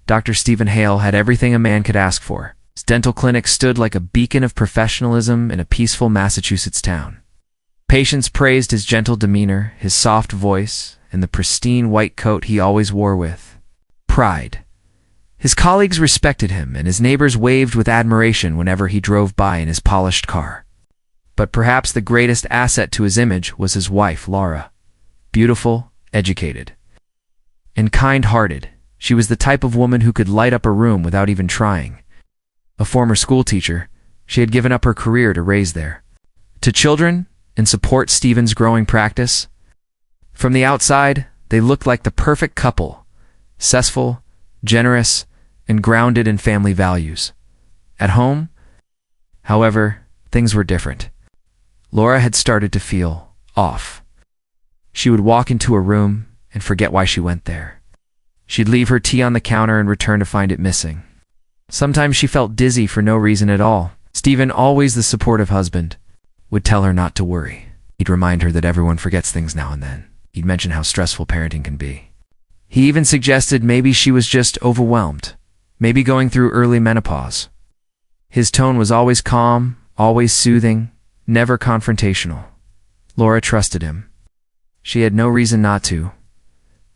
Dr. Stephen Hale had everything a man could ask for. His dental clinic stood like a beacon of professionalism in a peaceful Massachusetts town. Patients praised his gentle demeanor, his soft voice, and the pristine white coat he always wore with pride. His colleagues respected him, and his neighbors waved with admiration whenever he drove by in his polished car. But perhaps the greatest asset to his image was his wife, Laura. Beautiful, educated, and kind-hearted, she was the type of woman who could light up a room without even trying. A former schoolteacher, she had given up her career to raise their children and support Stephen's growing practice. From the outside, they looked like the perfect couple, successful, generous, and grounded in family values. At home, however, things were different. Laura had started to feel off. She would walk into a room and forget why she went there. She'd leave her tea on the counter and return to find it missing. Sometimes she felt dizzy for no reason at all. Stephen, always the supportive husband, would tell her not to worry. He'd remind her that everyone forgets things now and then. He'd mention how stressful parenting can be. He even suggested maybe she was just overwhelmed, maybe going through early menopause. His tone was always calm, always soothing, never confrontational. Laura trusted him. She had no reason not to,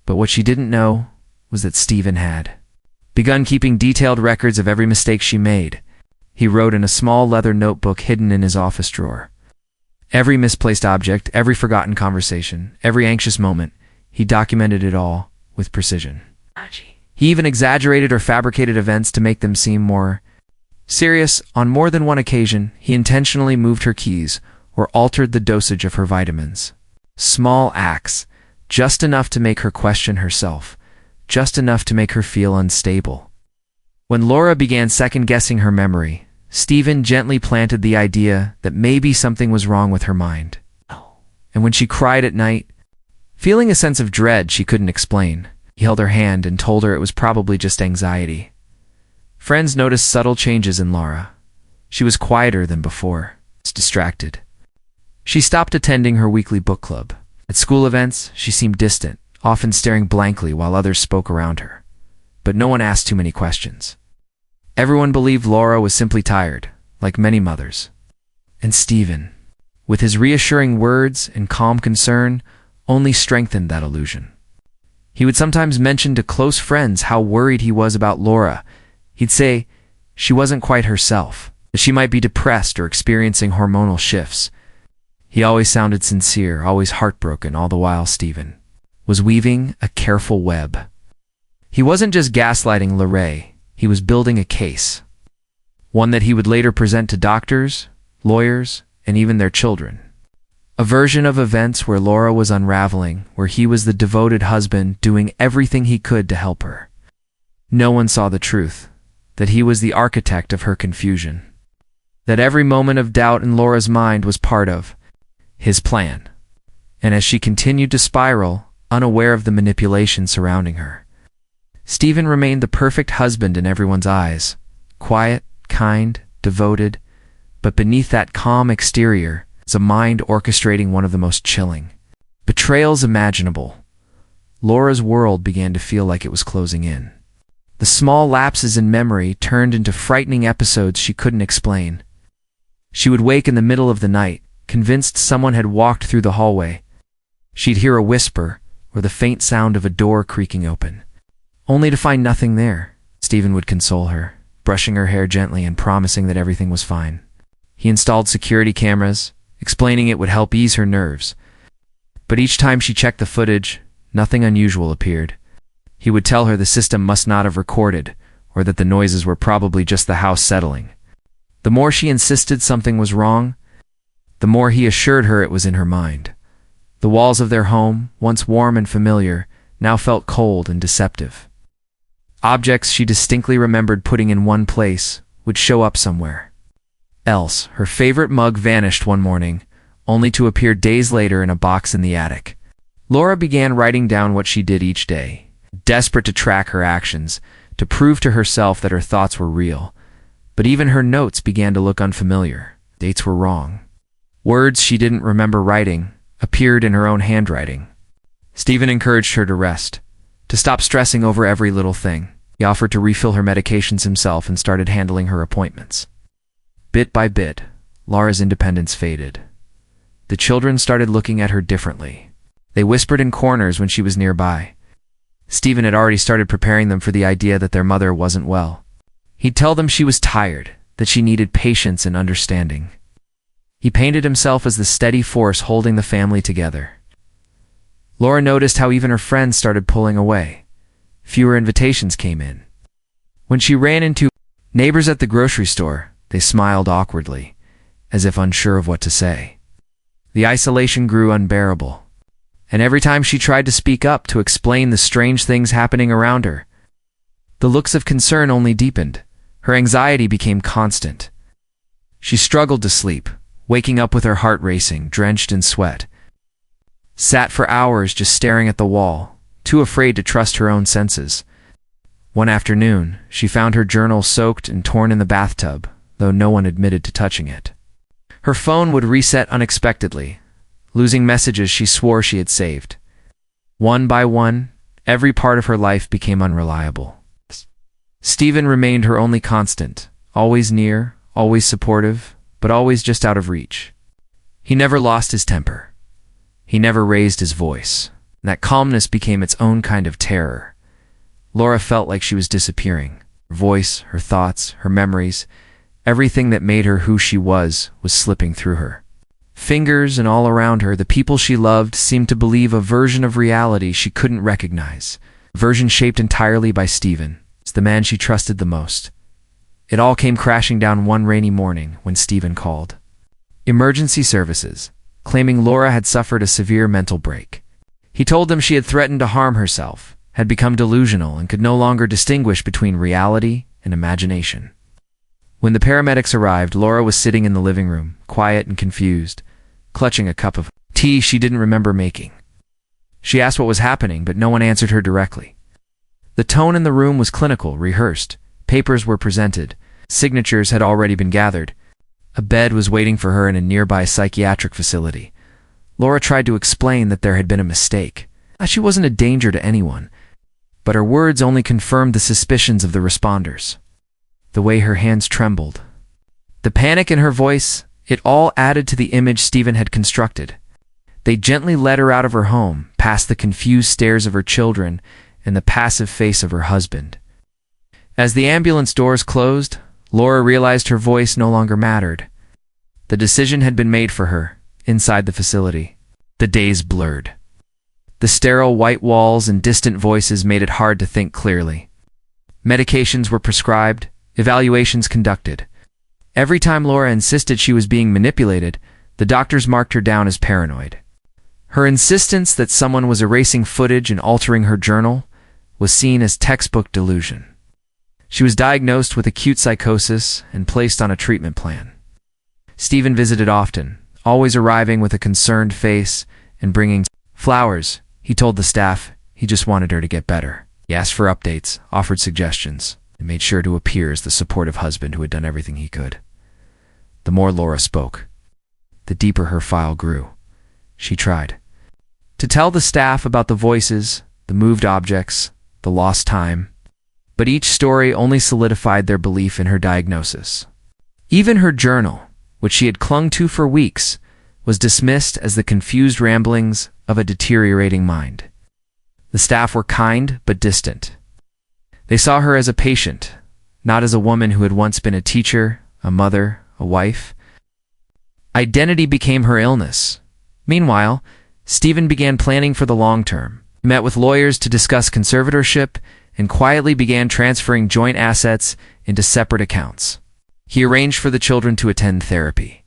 but what she didn't know was that Stephen had begun keeping detailed records of every mistake she made. He wrote in a small leather notebook hidden in his office drawer. Every misplaced object, every forgotten conversation, every anxious moment, he documented it all with precision. He even exaggerated or fabricated events to make them seem more serious. On more than one occasion, he intentionally moved her keys or altered the dosage of her vitamins. Small acts, just enough to make her question herself, just enough to make her feel unstable. When Laura began second-guessing her memory, Stephen gently planted the idea that maybe something was wrong with her mind. And when she cried at night, feeling a sense of dread she couldn't explain, he held her hand and told her it was probably just anxiety. Friends noticed subtle changes in Laura. She was quieter than before, distracted. She stopped attending her weekly book club. At school events, she seemed distant, often staring blankly while others spoke around her. But no one asked too many questions. Everyone believed Laura was simply tired, like many mothers. And Stephen, with his reassuring words and calm concern, only strengthened that illusion. He would sometimes mention to close friends how worried he was about Laura. He'd say she wasn't quite herself, that she might be depressed or experiencing hormonal shifts. He always sounded sincere, always heartbroken, all the while Stephen was weaving a careful web. He wasn't just gaslighting Livye, he was building a case, one that he would later present to doctors, lawyers, and even their children. A version of events where Laura was unraveling, where he was the devoted husband doing everything he could to help her. No one saw the truth, that he was the architect of her confusion, that every moment of doubt in Laura's mind was part of his plan. And as she continued to spiral, unaware of the manipulation surrounding her, Stephen remained the perfect husband in everyone's eyes, quiet, kind, devoted, but beneath that calm exterior is a mind orchestrating one of the most chilling betrayals imaginable. Laura's world began to feel like it was closing in. The small lapses in memory turned into frightening episodes she couldn't explain. She would wake in the middle of the night, convinced someone had walked through the hallway. She'd hear a whisper or the faint sound of a door creaking open, only to find nothing there. Stephen would console her, brushing her hair gently and promising that everything was fine. He installed security cameras, explaining it would help ease her nerves. But each time she checked the footage, nothing unusual appeared. He would tell her the system must not have recorded, or that the noises were probably just the house settling. The more she insisted something was wrong, the more he assured her it was in her mind. The walls of their home, once warm and familiar, now felt cold and deceptive. Objects she distinctly remembered putting in one place would show up somewhere else. Her favorite mug vanished one morning, only to appear days later in a box in the attic. Laura began writing down what she did each day, desperate to track her actions, to prove to herself that her thoughts were real. But even her notes began to look unfamiliar. Dates were wrong. Words she didn't remember writing appeared in her own handwriting. Stephen encouraged her to rest, to stop stressing over every little thing. He offered to refill her medications himself and started handling her appointments. Bit by bit, Laura's independence faded. The children started looking at her differently. They whispered in corners when she was nearby. Stephen had already started preparing them for the idea that their mother wasn't well. He'd tell them she was tired, that she needed patience and understanding. He painted himself as the steady force holding the family together. Laura noticed how even her friends started pulling away. Fewer invitations came in. When she ran into neighbors at the grocery store, they smiled awkwardly, as if unsure of what to say. The isolation grew unbearable, and every time she tried to speak up to explain the strange things happening around her, the looks of concern only deepened. Her anxiety became constant. She struggled to sleep, waking up with her heart racing, drenched in sweat. Sat for hours just staring at the wall, too afraid to trust her own senses. One afternoon, she found her journal soaked and torn in the bathtub, though no one admitted to touching it. Her phone would reset unexpectedly, losing messages she swore she had saved. One by one, every part of her life became unreliable. Stephen remained her only constant, always near, always supportive, but always just out of reach. He never lost his temper. He never raised his voice. That calmness became its own kind of terror. Laura felt like she was disappearing. Her voice, her thoughts, her memories, everything that made her who she was slipping through her. Fingers and all around her, the people she loved seemed to believe a version of reality she couldn't recognize, a version shaped entirely by Stephen, the man she trusted the most. It all came crashing down one rainy morning when Stephen called. Emergency services, claiming Laura had suffered a severe mental break. He told them she had threatened to harm herself, had become delusional, and could no longer distinguish between reality and imagination. When the paramedics arrived, Laura was sitting in the living room, quiet and confused, clutching a cup of tea she didn't remember making. She asked what was happening, but no one answered her directly. The tone in the room was clinical, rehearsed. Papers were presented. Signatures had already been gathered. A bed was waiting for her in a nearby psychiatric facility. Laura tried to explain that there had been a mistake. She wasn't a danger to anyone, but her words only confirmed the suspicions of the responders. The way her hands trembled, the panic in her voice, it all added to the image Stephen had constructed. They gently led her out of her home, past the confused stares of her children and the passive face of her husband. As the ambulance doors closed, Laura realized her voice no longer mattered. The decision had been made for her, inside the facility. The days blurred. The sterile white walls and distant voices made it hard to think clearly. Medications were prescribed, evaluations conducted. Every time Laura insisted she was being manipulated, the doctors marked her down as paranoid. Her insistence that someone was erasing footage and altering her journal was seen as textbook delusion. She was diagnosed with acute psychosis and placed on a treatment plan. Stephen visited often, always arriving with a concerned face and bringing flowers. He told the staff he just wanted her to get better. He asked for updates, offered suggestions, and made sure to appear as the supportive husband who had done everything he could. The more Laura spoke, the deeper her file grew. She tried to tell the staff about the voices, the moved objects, the lost time, but each story only solidified their belief in her diagnosis. Even her journal, which she had clung to for weeks, was dismissed as the confused ramblings of a deteriorating mind. The staff were kind but distant. They saw her as a patient, not as a woman who had once been a teacher, a mother, a wife. Identity became her illness. Meanwhile, Stephen began planning for the long term. He met with lawyers to discuss conservatorship and quietly began transferring joint assets into separate accounts. He arranged for the children to attend therapy,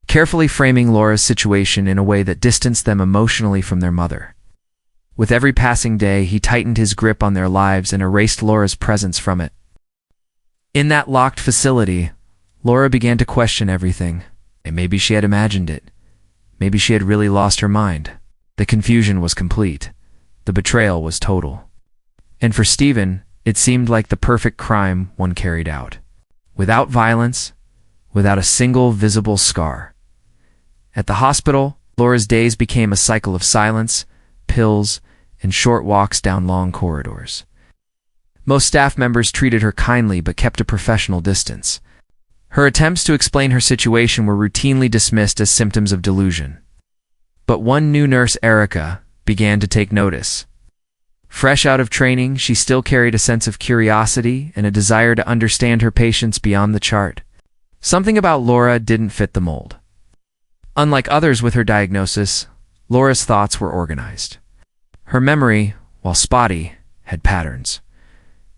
carefully framing Laura's situation in a way that distanced them emotionally from their mother. With every passing day, he tightened his grip on their lives and erased Laura's presence from it. In that locked facility, Laura began to question everything. And maybe she had imagined it. Maybe she had really lost her mind. The confusion was complete. The betrayal was total. And for Stephen, it seemed like the perfect crime one carried out. Without violence, without a single visible scar. At the hospital, Laura's days became a cycle of silence, pills, and short walks down long corridors. Most staff members treated her kindly but kept a professional distance. Her attempts to explain her situation were routinely dismissed as symptoms of delusion. But one new nurse, Erica, began to take notice. Fresh out of training, she still carried a sense of curiosity and a desire to understand her patients beyond the chart. Something about Laura didn't fit the mold. Unlike others with her diagnosis, Laura's thoughts were organized. Her memory, while spotty, had patterns.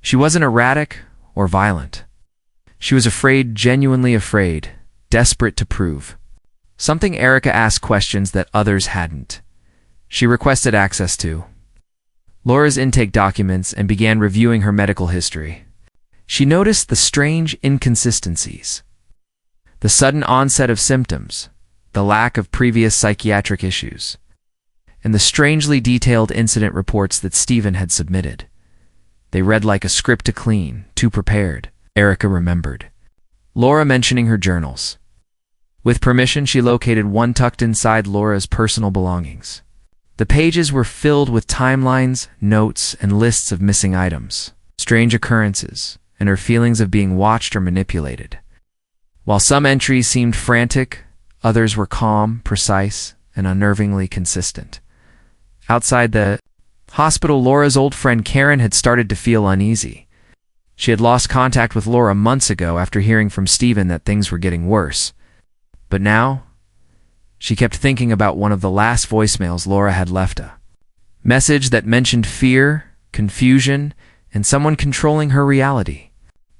She wasn't erratic or violent. She was afraid, genuinely afraid, desperate to prove. Something Erica asked questions that others hadn't. She requested access to Laura's intake documents and began reviewing her medical history. She noticed the strange inconsistencies. The sudden onset of symptoms, the lack of previous psychiatric issues, and the strangely detailed incident reports that Stephen had submitted. They read like a script to clean, too prepared, Erica remembered. Laura mentioning her journals. With permission, she located one tucked inside Laura's personal belongings. The pages were filled with timelines, notes, and lists of missing items, strange occurrences, and her feelings of being watched or manipulated. While some entries seemed frantic, others were calm, precise, and unnervingly consistent. Outside the hospital, Laura's old friend Karen had started to feel uneasy. She had lost contact with Laura months ago after hearing from Stephen that things were getting worse. But now, she kept thinking about one of the last voicemails Laura had left, a message that mentioned fear, confusion, and someone controlling her reality.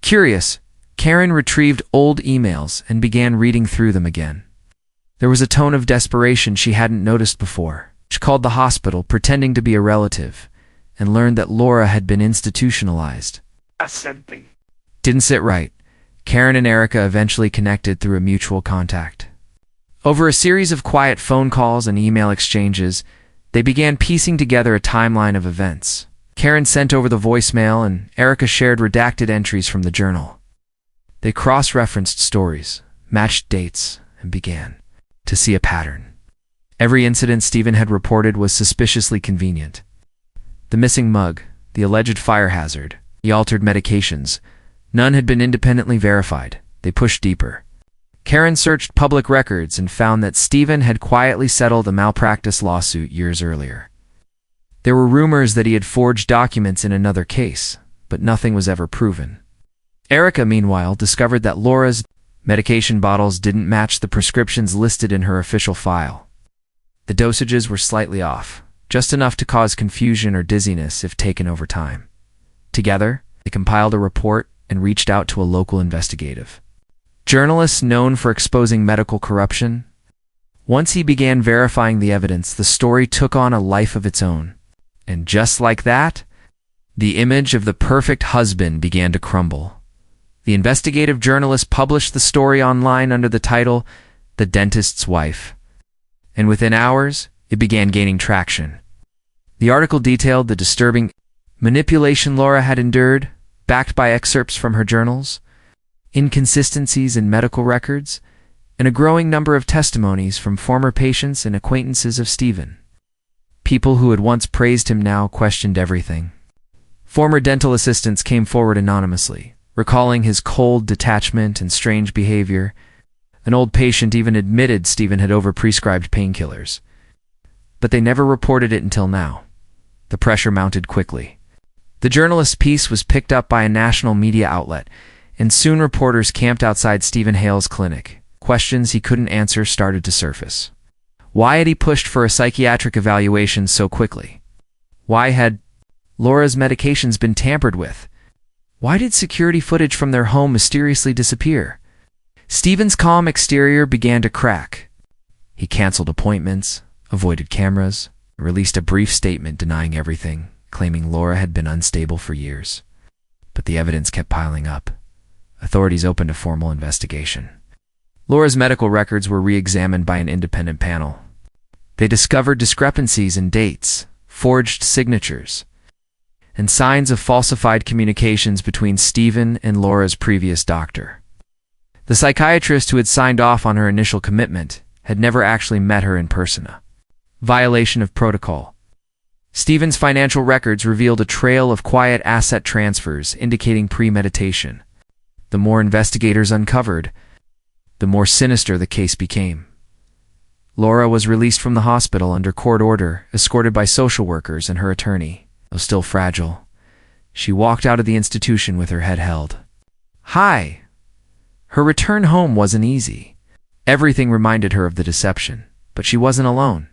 Curious, Karen retrieved old emails and began reading through them again. There was a tone of desperation she hadn't noticed before. She called the hospital, pretending to be a relative, and learned that Laura had been institutionalized. Something Didn't sit right. Karen and Erica eventually connected through a mutual contact. Over a series of quiet phone calls and email exchanges, they began piecing together a timeline of events. Karen sent over the voicemail, and Erica shared redacted entries from the journal. They cross-referenced stories, matched dates, and began to see a pattern. Every incident Stephen had reported was suspiciously convenient. The missing mug, the alleged fire hazard, the altered medications, none had been independently verified. They pushed deeper. Karen searched public records and found that Stephen had quietly settled a malpractice lawsuit years earlier. There were rumors that he had forged documents in another case, but nothing was ever proven. Erica, meanwhile, discovered that Laura's medication bottles didn't match the prescriptions listed in her official file. The dosages were slightly off, just enough to cause confusion or dizziness if taken over time. Together, they compiled a report and reached out to a local investigative journalist known for exposing medical corruption. Once he began verifying the evidence, the story took on a life of its own. And just like that, the image of the perfect husband began to crumble. The investigative journalist published the story online under the title, "The Dentist's Wife." And within hours, it began gaining traction. The article detailed the disturbing manipulation Laura had endured, backed by excerpts from her journals, inconsistencies in medical records, and a growing number of testimonies from former patients and acquaintances of Stephen. People who had once praised him now questioned everything. Former dental assistants came forward anonymously, recalling his cold detachment and strange behavior. An old patient even admitted Stephen had overprescribed painkillers. But they never reported it until now. The pressure mounted quickly. The journalist's piece was picked up by a national media outlet, and soon reporters camped outside Stephen Hale's clinic. Questions he couldn't answer started to surface. Why had he pushed for a psychiatric evaluation so quickly? Why had Laura's medications been tampered with? Why did security footage from their home mysteriously disappear? Stephen's calm exterior began to crack. He canceled appointments, avoided cameras, and released a brief statement denying everything, claiming Laura had been unstable for years. But the evidence kept piling up. Authorities opened a formal investigation. Laura's medical records were re-examined by an independent panel. They discovered discrepancies in dates, forged signatures, and signs of falsified communications between Stephen and Laura's previous doctor. The psychiatrist who had signed off on her initial commitment had never actually met her in person. A violation of protocol. Stephen's financial records revealed a trail of quiet asset transfers indicating premeditation. The more investigators uncovered, the more sinister the case became. Laura was released from the hospital under court order, escorted by social workers and her attorney. Though still fragile, she walked out of the institution with her head held high. Her return home wasn't easy. Everything reminded her of the deception, but she wasn't alone.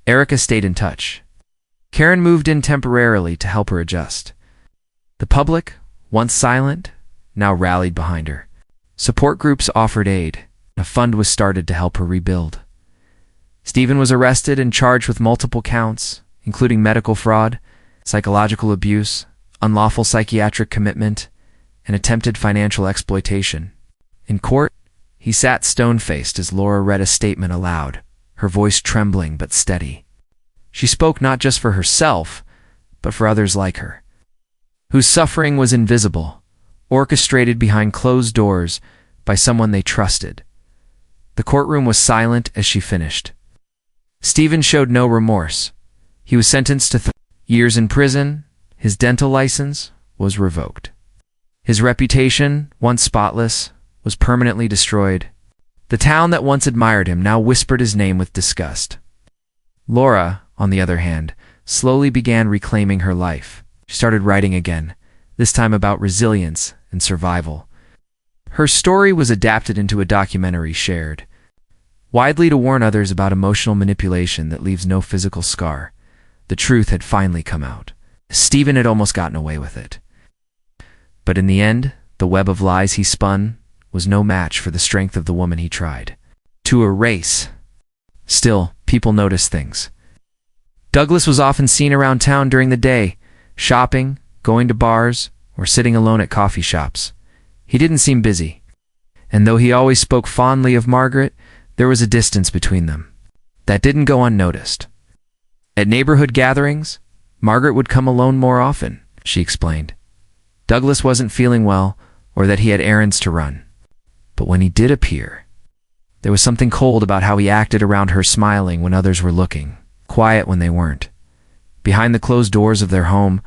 Erica stayed in touch. Karen moved in temporarily to help her adjust. The public, once silent, now rallied behind her. Support groups offered aid. A fund was started to help her rebuild. Stephen was arrested and charged with multiple counts, including medical fraud, psychological abuse, unlawful psychiatric commitment, and attempted financial exploitation. In court, he sat stone-faced as Laura read a statement aloud, her voice trembling but steady. She spoke not just for herself, but for others like her, whose suffering was invisible, orchestrated behind closed doors by someone they trusted. The courtroom was silent as she finished. Stephen showed no remorse. He was sentenced to 3 years in prison. His dental license was revoked. His reputation, once spotless, was permanently destroyed. The town that once admired him now whispered his name with disgust. Laura, on the other hand, slowly began reclaiming her life. She started writing again, this time about resilience and survival. Her story was adapted into a documentary shared widely to warn others about emotional manipulation that leaves no physical scar. The truth had finally come out. Stephen had almost gotten away with it. But in the end, the web of lies he spun was no match for the strength of the woman he tried to erase. Still, people noticed things. Douglas was often seen around town during the day, shopping, going to bars, or sitting alone at coffee shops. He didn't seem busy. And though he always spoke fondly of Margaret, there was a distance between them. That didn't go unnoticed. At neighborhood gatherings, Margaret would come alone more often, she explained. Douglas wasn't feeling well, or that he had errands to run. But when he did appear, there was something cold about how he acted around her, smiling when others were looking, quiet when they weren't. Behind the closed doors of their home,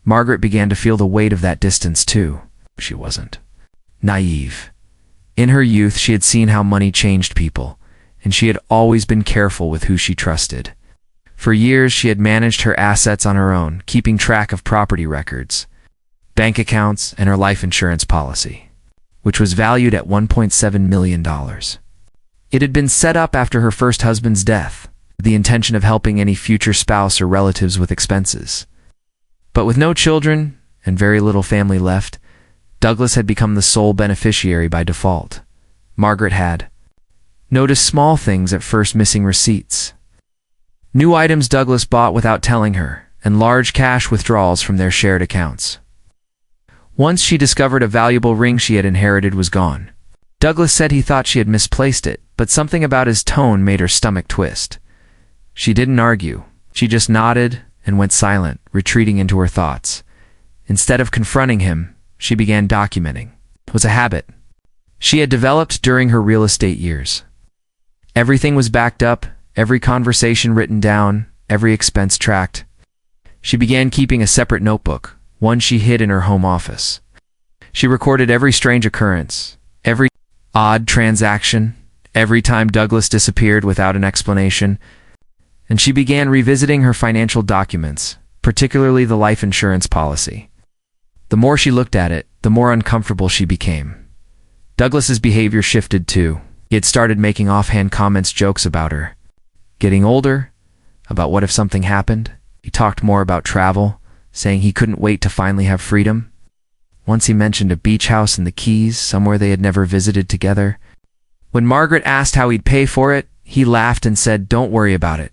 Margaret began to feel the weight of that distance too. She wasn't naive. In her youth, she had seen how money changed people, and she had always been careful with who she trusted. For years, she had managed her assets on her own, keeping track of property records, bank accounts, and her life insurance policy, which was valued at $1.7 million. It had been set up after her first husband's death, with the intention of helping any future spouse or relatives with expenses. But with no children and very little family left, Douglas had become the sole beneficiary by default. Margaret had noticed small things at first: missing receipts, new items Douglas bought without telling her, and large cash withdrawals from their shared accounts. Once she discovered a valuable ring she had inherited was gone. Douglas said he thought she had misplaced it, but something about his tone made her stomach twist. She didn't argue. She just nodded and went silent, retreating into her thoughts. Instead of confronting him, she began documenting. It was a habit she had developed during her real estate years. Everything was backed up, every conversation written down, every expense tracked. She began keeping a separate notebook, one she hid in her home office. She recorded every strange occurrence, every odd transaction, every time Douglas disappeared without an explanation, and she began revisiting her financial documents, particularly the life insurance policy. The more she looked at it, the more uncomfortable she became. Douglas's behavior shifted too. He had started making offhand comments, jokes about her getting older, about what if something happened. He talked more about travel, saying he couldn't wait to finally have freedom. Once he mentioned a beach house in the Keys, somewhere they had never visited together. When Margaret asked how he'd pay for it, he laughed and said, "Don't worry about it.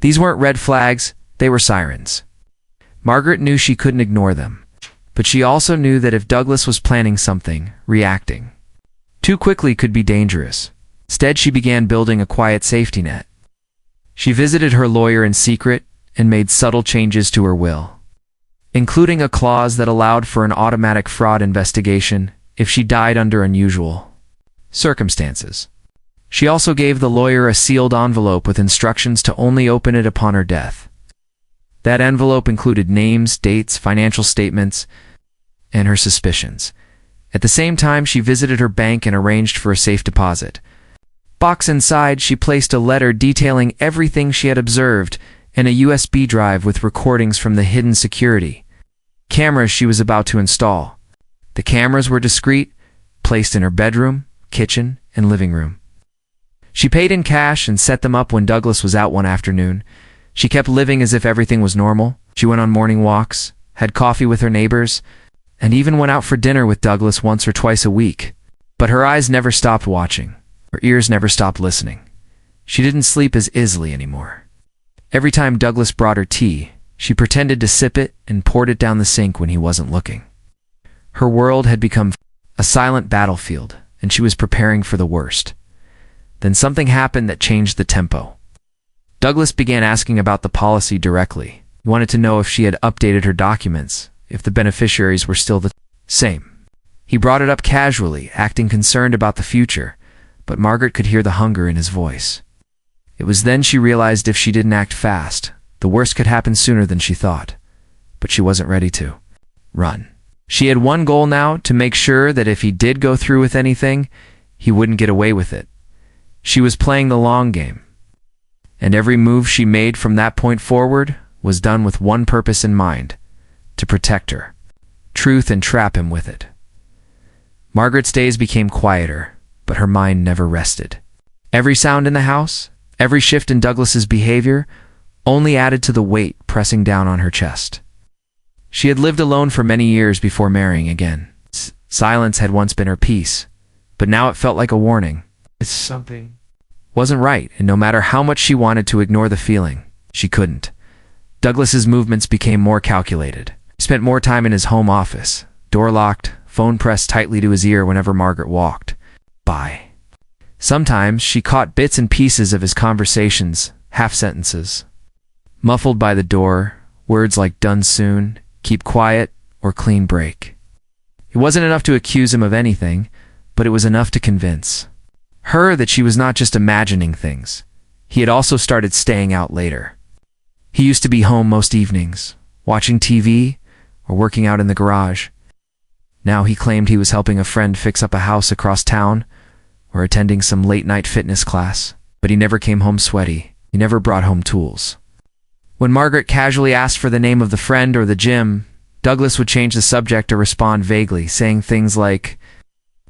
These weren't red flags, they were sirens." Margaret knew she couldn't ignore them, but she also knew that if Douglas was planning something, reacting too quickly could be dangerous. Instead, she began building a quiet safety net. She visited her lawyer in secret and made subtle changes to her will, including a clause that allowed for an automatic fraud investigation if she died under unusual circumstances. She also gave the lawyer a sealed envelope with instructions to only open it upon her death. That envelope included names, dates, financial statements, and her suspicions. At the same time, she visited her bank and arranged for a safe deposit. Box inside, she placed a letter detailing everything she had observed and a USB drive with recordings from the hidden security cameras she was about to install. The cameras were discreet, placed in her bedroom, kitchen, and living room. She paid in cash and set them up when Douglas was out one afternoon. She kept living as if everything was normal. She went on morning walks, had coffee with her neighbors, and even went out for dinner with Douglas once or twice a week. But her eyes never stopped watching. Her ears never stopped listening. She didn't sleep as easily anymore. Every time Douglas brought her tea, she pretended to sip it and poured it down the sink when he wasn't looking. Her world had become a silent battlefield, and she was preparing for the worst. Then something happened that changed the tempo. Douglas began asking about the policy directly. He wanted to know if she had updated her documents, if the beneficiaries were still the same. He brought it up casually, acting concerned about the future, but Margaret could hear the hunger in his voice. It was then she realized if she didn't act fast, the worst could happen sooner than she thought. But she wasn't ready to run. She had one goal now, to make sure that if he did go through with anything, he wouldn't get away with it. She was playing the long game, and every move she made from that point forward was done with one purpose in mind: to protect her truth and trap him with it. Margaret's days became quieter, but her mind never rested. Every sound in the house, every shift in Douglas's behavior, only added to the weight pressing down on her chest. She had lived alone for many years before marrying again. Silence had once been her peace, but now it felt like a warning. Something wasn't right, and no matter how much she wanted to ignore the feeling, she couldn't. Douglas's movements became more calculated. He spent more time in his home office, door locked, phone pressed tightly to his ear whenever Margaret walked by. Sometimes she caught bits and pieces of his conversations, half sentences, muffled by the door, words like "done soon," "keep quiet," or "clean break." It wasn't enough to accuse him of anything, but it was enough to convince her that she was not just imagining things. He had also started staying out later. He used to be home most evenings, watching TV or working out in the garage. Now he claimed he was helping a friend fix up a house across town or attending some late-night fitness class, but he never came home sweaty. He never brought home tools. When Margaret casually asked for the name of the friend or the gym, Douglas would change the subject or respond vaguely, saying things like,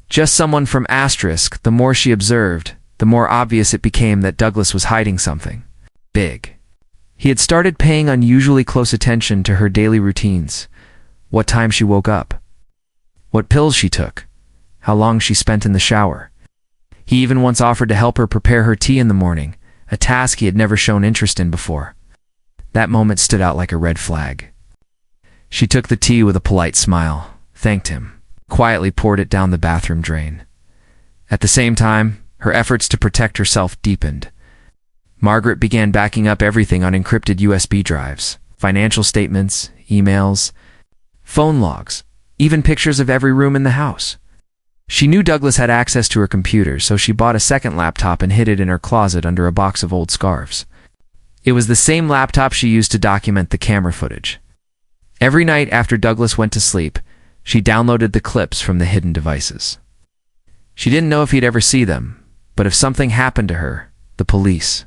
"Just someone from Asterisk." The more she observed, the more obvious it became that Douglas was hiding something big. He had started paying unusually close attention to her daily routines: what time she woke up, what pills she took, how long she spent in the shower. He even once offered to help her prepare her tea in the morning, a task he had never shown interest in before. That moment stood out like a red flag. She took the tea with a polite smile, thanked him, quietly poured it down the bathroom drain. At the same time, her efforts to protect herself deepened. Margaret began backing up everything on encrypted USB drives, financial statements, emails, phone logs, even pictures of every room in the house. She knew Douglas had access to her computer, so she bought a second laptop and hid it in her closet under a box of old scarves. It was the same laptop she used to document the camera footage. Every night after Douglas went to sleep, she downloaded the clips from the hidden devices. She didn't know if he'd ever see them, but if something happened to her, the police,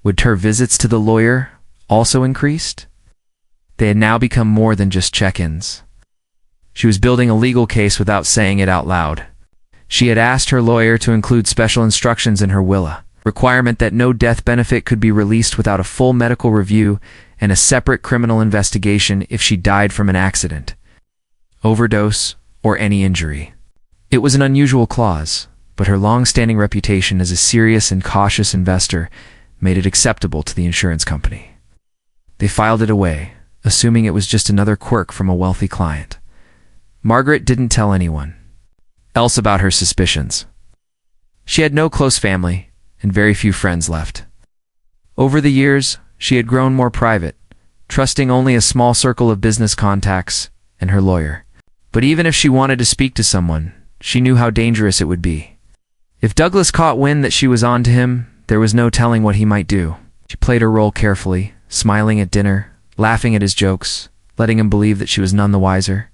would her visits to the lawyer also increased? They had now become more than just check-ins. She was building a legal case without saying it out loud. She had asked her lawyer to include special instructions in her will, requirement that no death benefit could be released without a full medical review and a separate criminal investigation if she died from an accident, overdose, or any injury. It was an unusual clause, but her long-standing reputation as a serious and cautious investor made it acceptable to the insurance company. They filed it away, assuming it was just another quirk from a wealthy client. Margaret didn't tell anyone else about her suspicions. She had no close family and very few friends left. Over the years, she had grown more private, trusting only a small circle of business contacts and her lawyer. But even if she wanted to speak to someone, she knew how dangerous it would be. If Douglas caught wind that she was on to him, there was no telling what he might do. She played her role carefully, smiling at dinner, laughing at his jokes, letting him believe that she was none the wiser.